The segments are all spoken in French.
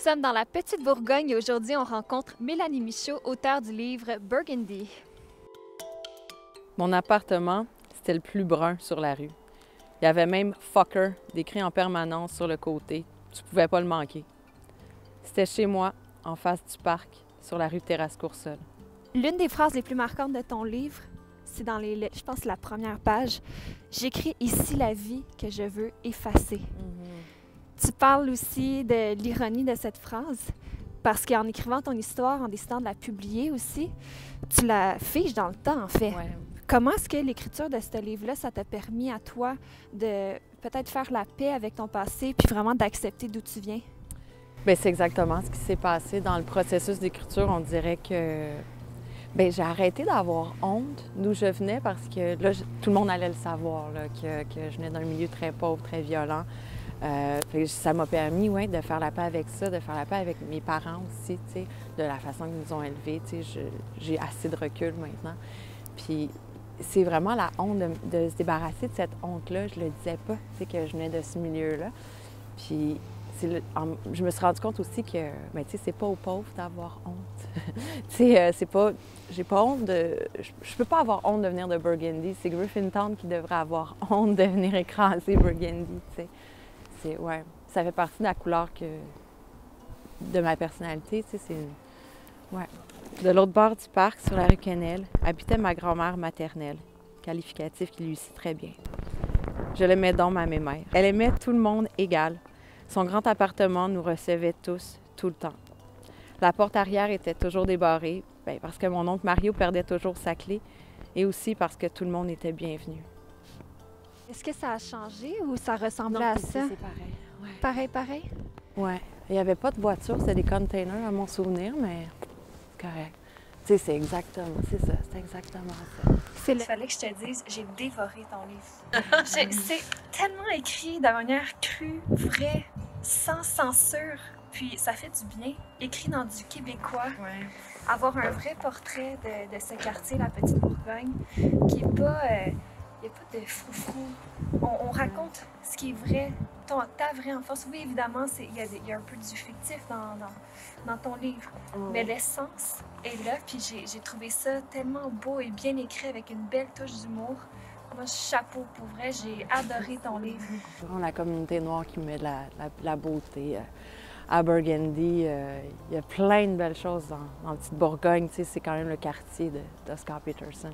sommes dans la Petite Bourgogne et aujourd'hui, on rencontre Mélanie Michaud, auteure du livre Burgundy. Mon appartement, c'était le plus brun sur la rue. Il y avait même « fucker » décrit en permanence sur le côté. Tu pouvais pas le manquer. C'était chez moi, en face du parc, sur la rue Terrasse-Coursol. L'une des phrases les plus marquantes de ton livre, c'est dans je pense, la première page. J'écris ici la vie que je veux effacer. Tu parles aussi de l'ironie de cette phrase, parce qu'en écrivant ton histoire, en décidant de la publier aussi, tu la figes dans le temps, en fait. Ouais. Comment est-ce que l'écriture de ce livre-là, ça t'a permis à toi de peut-être faire la paix avec ton passé, puis vraiment d'accepter d'où tu viens? Bien, c'est exactement ce qui s'est passé dans le processus d'écriture. On dirait que j'ai arrêté d'avoir honte d'où je venais parce que là, tout le monde allait le savoir, là, que je venais d'un milieu très pauvre, très violent. Ça m'a permis, ouais, de faire la paix avec ça, de faire la paix avec mes parents aussi, tu sais, de la façon qu'ils nous ont élevés. Tu sais, j'ai assez de recul maintenant. Puis c'est vraiment la honte de se débarrasser de cette honte-là. Je le disais pas, tu sais, que je venais de ce milieu-là. Puis je me suis rendu compte aussi que, tu sais, c'est pas aux pauvres d'avoir honte. Tu sais, c'est pas... J'ai pas honte de... Je peux pas avoir honte de venir de Burgundy. C'est Griffintown qui devrait avoir honte de venir écraser Burgundy, tu sais. Ouais, ça fait partie de la couleur de ma personnalité, tu sais, ouais. De l'autre bord du parc, sur la rue Quesnel, habitait ma grand-mère maternelle, qualificatif qui lui cite très bien. Je l'aimais donc, ma mémère. Elle aimait tout le monde égal. Son grand appartement nous recevait tous, tout le temps. La porte arrière était toujours débarrée, parce que mon oncle Mario perdait toujours sa clé, et aussi parce que tout le monde était bienvenu. Est-ce que ça a changé ou ça ressemblait à ça? C'est pareil. Ouais. Pareil? Ouais. Il n'y avait pas de voiture, c'était des containers à mon souvenir, mais c'est correct. Tu sais, c'est exactement ça. Il fallait que je te dise, j'ai dévoré ton livre. C'est tellement écrit de manière crue, vraie, sans censure. Puis ça fait du bien, écrit dans du québécois. Ouais. Avoir un vrai portrait de ce quartier, la Petite Bourgogne, qui est pas... il n'y a pas de froufrou. On raconte ce qui est vrai, ta vraie enfance. Oui, évidemment, il y a un peu du fictif dans ton livre, mais l'essence est là. Puis j'ai trouvé ça tellement beau et bien écrit avec une belle touche d'humour. Moi, chapeau, pour vrai, j'ai adoré ton livre. La communauté noire qui met de la beauté. À Burgundy, il y a plein de belles choses dans la Petite Bourgogne. Tu sais, c'est quand même le quartier d'Oscar Peterson.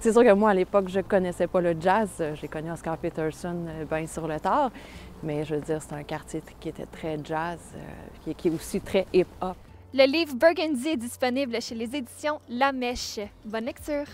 C'est sûr que moi, à l'époque, je ne connaissais pas le jazz. J'ai connu Oscar Peterson bien sur le tard. Mais je veux dire, c'est un quartier qui était très jazz, qui est aussi très hip-hop. Le livre Burgundy est disponible chez les éditions La Mèche. Bonne lecture!